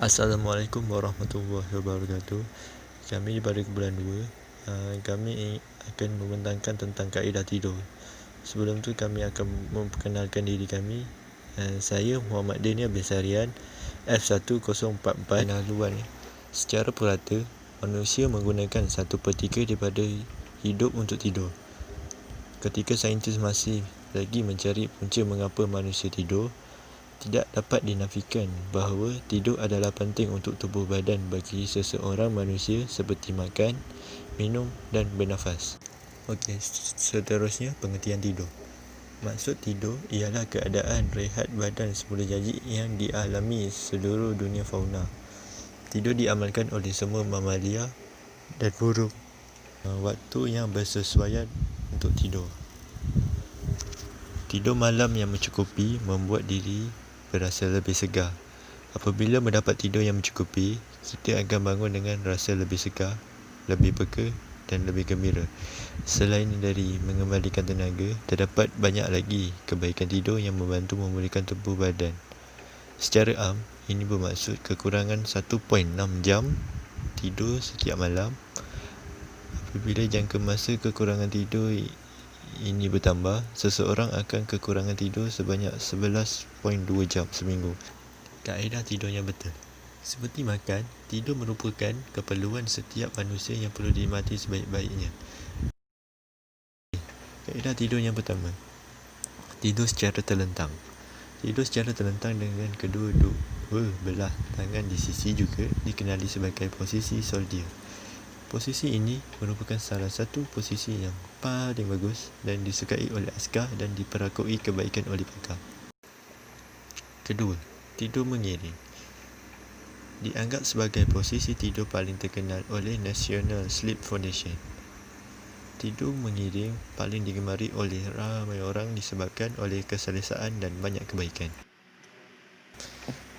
Assalamualaikum warahmatullahi wabarakatuh. Kami pada bulan 2, kami akan membentangkan tentang kaedah tidur. Sebelum tu kami akan memperkenalkan diri kami. Saya Muhammad Dania Besarian, F1044. Laluan secara purata, manusia menggunakan 1/3 daripada hidup untuk tidur. Ketika saintis masih lagi mencari punca mengapa manusia tidur, tidak dapat dinafikan bahawa tidur adalah penting untuk tubuh badan bagi seseorang manusia seperti makan, minum dan bernafas. Okey, seterusnya pengertian tidur. Maksud tidur ialah keadaan rehat badan semula jadi yang dialami seluruh dunia fauna. Tidur diamalkan oleh semua mamalia dan burung. Waktu yang bersesuaian untuk tidur. Tidur malam yang mencukupi membuat diri berasa lebih segar. Apabila mendapat tidur yang mencukupi, kita akan bangun dengan rasa lebih segar, lebih peka dan lebih gembira. Selain dari mengembalikan tenaga, terdapat banyak lagi kebaikan tidur yang membantu memulihkan tubuh badan. Secara am, ini bermaksud kekurangan 1.6 jam tidur setiap malam. Apabila jangka masa kekurangan tidur ini bertambah, seseorang akan kekurangan tidur sebanyak 11.2 jam seminggu. Kaedah tidur yang betul. Seperti makan, tidur merupakan keperluan setiap manusia yang perlu dinikmati sebaik-baiknya. Kaedah tidur yang pertama, tidur secara terlentang. Tidur secara terlentang dengan kedua belah tangan di sisi juga dikenali sebagai posisi soldier. Posisi ini merupakan salah satu posisi yang paling bagus dan disukai oleh askar dan diperakui kebaikan oleh pakar. Kedua, tidur mengiring. Dianggap sebagai posisi tidur paling terkenal oleh National Sleep Foundation. Tidur mengiring paling digemari oleh ramai orang disebabkan oleh keselesaan dan banyak kebaikan.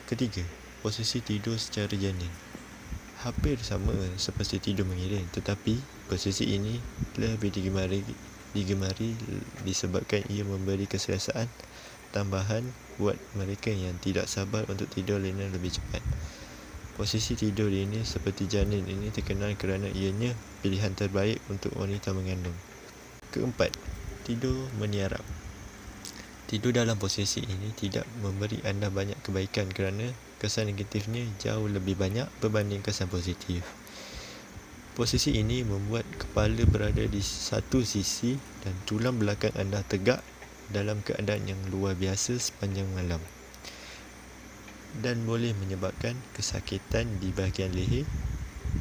Ketiga, posisi tidur secara janin. Hampir sama seperti tidur mengiring, tetapi posisi ini lebih digemari disebabkan ia memberi keselesaan tambahan buat mereka yang tidak sabar untuk tidur lena lebih cepat. Posisi tidur ini seperti janin ini terkenal kerana ianya pilihan terbaik untuk wanita mengandung. Keempat, tidur meniarap. Tidur dalam posisi ini tidak memberi anda banyak kebaikan kerana kesan negatifnya jauh lebih banyak berbanding kesan positif. Posisi ini membuat kepala berada di satu sisi dan tulang belakang anda tegak dalam keadaan yang luar biasa sepanjang malam dan boleh menyebabkan kesakitan di bahagian leher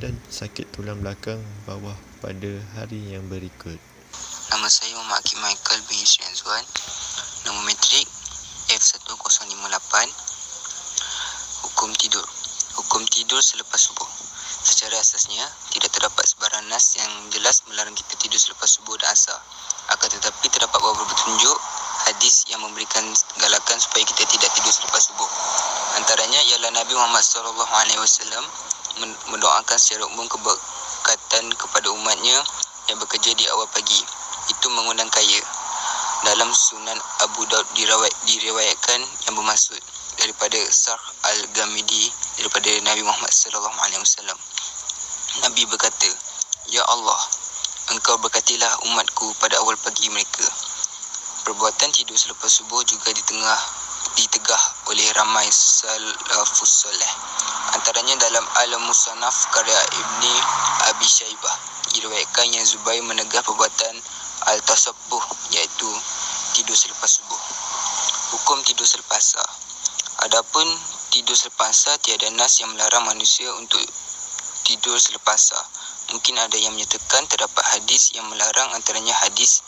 dan sakit tulang belakang bawah pada hari yang berikut. Nama saya Muhammad Michael bin Yusri Azwan. Nombor metrik F1058. Hukum tidur. Hukum tidur selepas subuh. Secara asasnya, tidak terdapat sebarang nas yang jelas melarang kita tidur selepas subuh dan asar. Akan tetapi terdapat beberapa petunjuk hadis yang memberikan galakan supaya kita tidak tidur selepas subuh. Antaranya ialah Nabi Muhammad SAW mendoakan secara umum keberkatan kepada umatnya yang bekerja di awal pagi. Itu mengundang kaya. Dalam Sunan Abu Daud diriwayatkan yang bermaksud daripada Sarh Al-Ghamidi daripada Nabi Muhammad SAW. Nabi berkata, "Ya Allah, Engkau berkatilah umatku pada awal pagi mereka." Perbuatan tidur selepas subuh juga ditegah oleh ramai salafus soleh. Antaranya dalam Al-Musannaf karya Ibni Abi Syaibah diriwayatkan yang Zubair menegah perbuatan Al-Tasabbuh iaitu tidur selepas subuh. Hukum tidur selepas asar. Adapun tidur selepas asar, tiada nas yang melarang manusia untuk tidur selepas asar. Mungkin ada yang menyatakan terdapat hadis yang melarang, antaranya hadis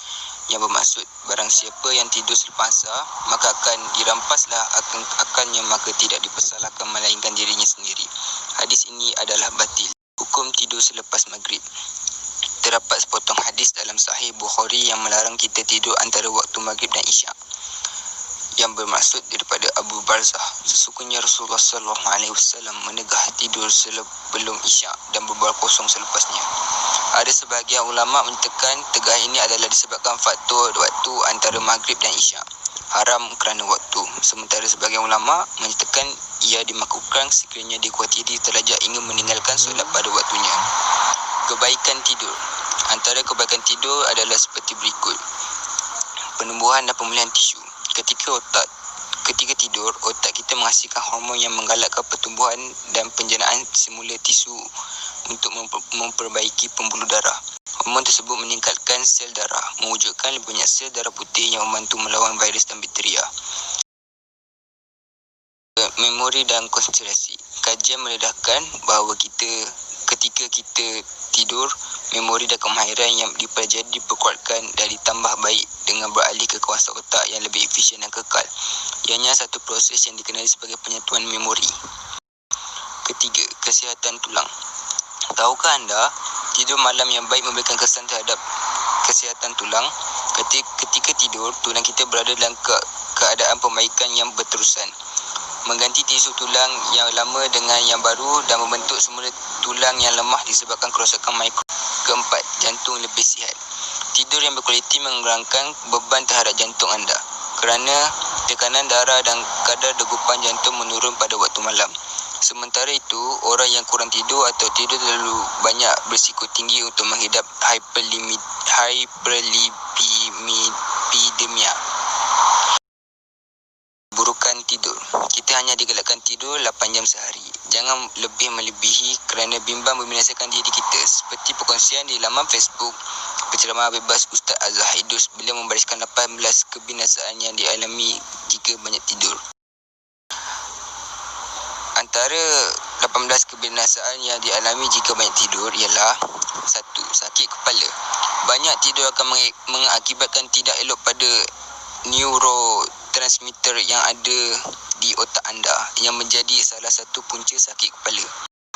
yang bermaksud barang siapa yang tidur selepas asar maka akan dirampaslah akannya, maka tidak dipersalahkan melainkan dirinya sendiri. Hadis ini adalah batil. Hukum tidur selepas maghrib. Terdapat sepotong hadis dalam Sahih Bukhari yang melarang kita tidur antara waktu maghrib dan isyak, yang bermaksud daripada Abu Barzah, sesungguhnya Rasulullah SAW menegah tidur sebelum isyak dan berbual kosong selepasnya. Ada sebahagian ulama menyatakan tegah ini adalah disebabkan faktor waktu antara maghrib dan isyak. haram kerana waktu. Sementara sebagian ulama menyatakan ia dimakruhkan sekiranya dikuati diterajak hingga meninggalkan solat pada waktunya. Kebaikan tidur. Antara kebaikan tidur adalah seperti berikut. Penumbuhan dan pemulihan tisu. Ketika tidur, otak kita menghasilkan hormon yang menggalakkan pertumbuhan dan penjanaan semula tisu untuk memperbaiki pembuluh darah. Hormon tersebut meningkatkan sel darah, mewujudkan lebih banyak sel darah putih yang membantu melawan virus dan bakteria. Memori dan konsentrasi. Kajian mendedahkan bahawa ketika kita tidur, memori dan kemahiran yang dipelajari diperkuatkan dan ditambah baik dengan beralih ke kawasan otak yang lebih efisien dan kekal. Ianya satu proses yang dikenali sebagai penyatuan memori. Ketiga, kesihatan tulang. Tahukah anda, tidur malam yang baik memberikan kesan terhadap kesihatan tulang? Ketika tidur, tulang kita berada dalam keadaan pembaikan yang berterusan, mengganti tisu tulang yang lama dengan yang baru dan membentuk semula tulang yang lemah disebabkan kerosakan mikro. Keempat, jantung lebih sihat. Tidur yang berkualiti mengurangkan beban terhadap jantung anda kerana tekanan darah dan kadar degupan jantung menurun pada waktu malam. Sementara itu, orang yang kurang tidur atau tidur terlalu banyak berisiko tinggi untuk menghidap hyperlipidemia. Burukan tidur. Kita hanya digalakkan tidur 8 jam sehari. Jangan lebih melebihi kerana bimbang membinasakan diri kita. Seperti perkongsian di laman Facebook penceramah bebas Ustaz Azhar Idus, beliau membariskan 18 kebinasaan yang dialami jika banyak tidur. Antara 18 kebinasaan yang dialami jika banyak tidur ialah 1. Sakit kepala. Banyak tidur akan mengakibatkan tidak elok pada neurotransmitter yang ada di otak anda yang menjadi salah satu punca sakit kepala.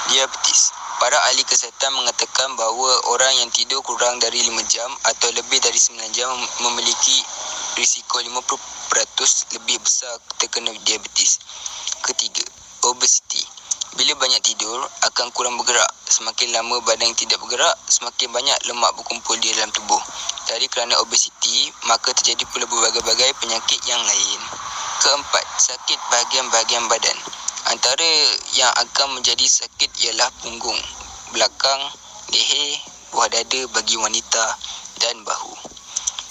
Diabetes. Para ahli kesihatan mengatakan bahawa orang yang tidur kurang dari 5 jam atau lebih dari 9 jam memiliki risiko 50% lebih besar terkena diabetes. Ketiga, obesiti. Bila banyak tidur, akan kurang bergerak. Semakin lama badan tidak bergerak, semakin banyak lemak berkumpul di dalam tubuh. Jadi kerana obesiti, maka terjadi pula berbagai-bagai penyakit yang lain. Keempat, sakit bahagian-bahagian badan. Antara yang akan menjadi sakit ialah punggung, belakang, leher, buah dada bagi wanita dan bahu.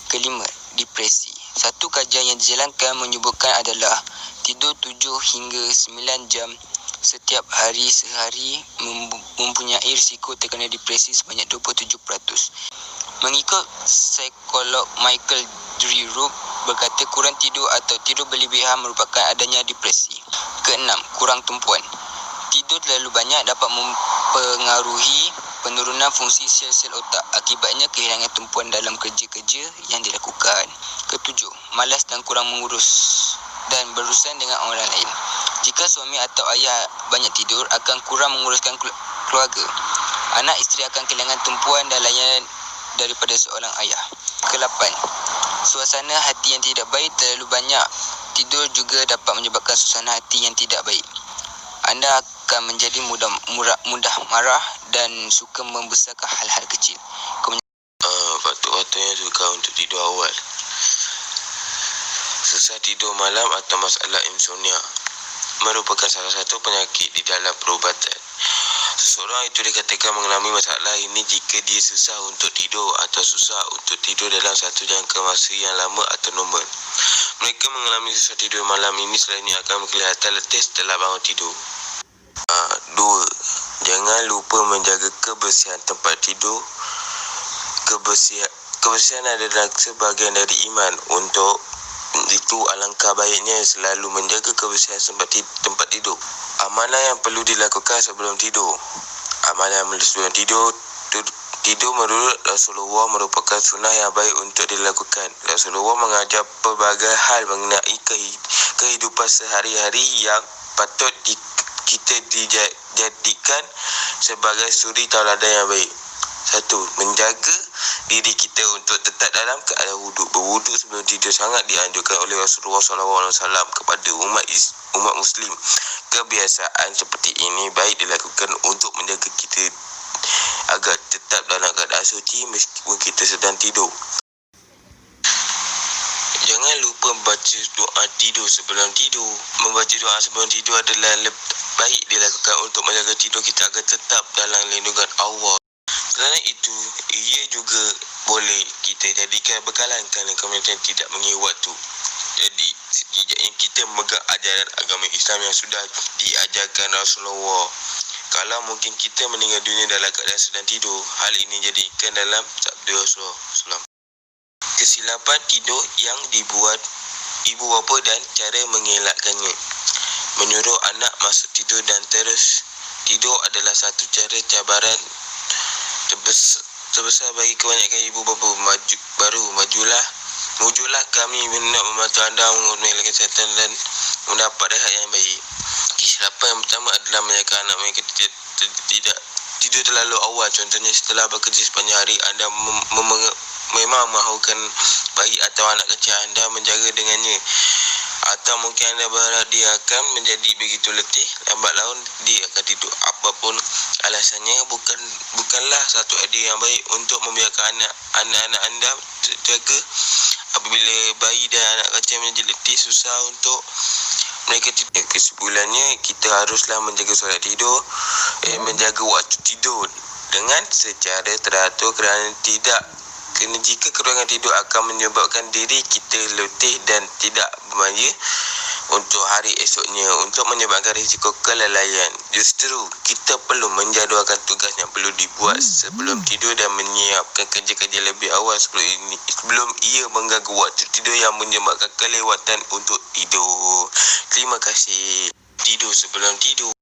Kelima, depresi. Satu kajian yang dijalankan menyebutkan adalah tidur 7 hingga 9 jam setiap hari sehari mempunyai risiko terkena depresi sebanyak 27%. Mengikut psikolog Michael Drew berkata kurang tidur atau tidur berlebihan merupakan adanya depresi. Keenam, kurang tumpuan. Tidur terlalu banyak dapat mempengaruhi penurunan fungsi sel-sel otak. Akibatnya kehilangan tumpuan dalam kerja-kerja yang dilakukan. Ketujuh, malas dan kurang mengurus dan berurusan dengan orang lain. Jika suami atau ayah banyak tidur, akan kurang menguruskan keluarga. Anak isteri akan kehilangan tumpuan dan layanan daripada seorang ayah. Kelapan, suasana hati yang tidak baik. Terlalu banyak tidur juga dapat menyebabkan suasana hati yang tidak baik. Anda akan menjadi mudah marah dan suka membesarkan hal-hal kecil. Faktor-faktor yang suka untuk tidur awal. Susah tidur malam atau masalah insomnia merupakan salah satu penyakit di dalam perubatan. Seseorang itu dikatakan mengalami masalah ini jika dia susah untuk tidur atau susah untuk tidur dalam satu jangka masa yang lama atau normal. Mereka mengalami susah tidur malam ini selalunya akan kelihatan letih setelah bangun tidur. 2. Jangan lupa menjaga kebersihan tempat tidur. Kebersihan adalah sebahagian dari iman. Untuk itu alangkah baiknya selalu menjaga kebersihan tempat tidur. Amalan yang perlu dilakukan sebelum tidur. Amalan sebelum tidur menurut Rasulullah merupakan sunnah yang baik untuk dilakukan. Rasulullah mengajar pelbagai hal mengenai kehidupan sehari-hari yang patut kita dijadikan sebagai suri tauladan yang baik. 1. Menjaga diri kita untuk tetap dalam keadaan wuduk. Berwuduk sebelum tidur sangat dianjurkan oleh Rasulullah SAW kepada umat Muslim. Kebiasaan seperti ini baik dilakukan untuk menjaga kita agar tetap dalam keadaan suci meskipun kita sedang tidur. Jangan lupa membaca doa tidur sebelum tidur. Membaca doa sebelum tidur adalah baik dilakukan untuk menjaga tidur kita agar tetap dalam lindungan Allah. Selain itu, ia juga boleh kita jadikan bekalan kerana kematian tidak mengira waktu. Jadi, setidaknya kita memegang ajaran agama Islam yang sudah diajarkan Rasulullah. Kalau mungkin kita meninggal dunia dalam keadaan sedang tidur, hal ini jadikan dalam sabda Rasulullah. Kesilapan tidur yang dibuat ibu bapa dan cara mengelakkannya. Menyuruh anak masuk tidur dan terus tidur adalah satu cara cabaran terbesar bagi kebanyakan ibu bapa. Mujurlah kami hendak membantu anda mengurangi kesihatan dan mendapat rehat yang baik. Kesilapan yang pertama adalah menjaga anak mereka tidak tidur terlalu awal. Contohnya setelah bekerja sepanjang hari, anda memang mahukan bayi atau anak kecil anda menjaga dengannya. Atau mungkin anda berharap dia akan menjadi begitu letih, lambat laun dia akan tidur. Apapun alasannya, bukanlah satu idea yang baik untuk membiarkan anak-anak anda terjaga. Apabila bayi dan anak kecil menjadi letih, susah untuk mereka tidur. Kesimpulannya, kita haruslah menjaga solat tidur, menjaga waktu tidur dengan secara teratur kerana jika kekurangan tidur akan menyebabkan diri kita letih dan tidak bermaya untuk hari esoknya, untuk menyebabkan risiko kelalaian. Justru kita perlu menjadualkan tugas yang perlu dibuat sebelum tidur dan menyiapkan kerja-kerja lebih awal sebelum ia mengganggu waktu tidur yang menyebabkan kelewatan untuk tidur. Terima kasih. Tidur sebelum tidur.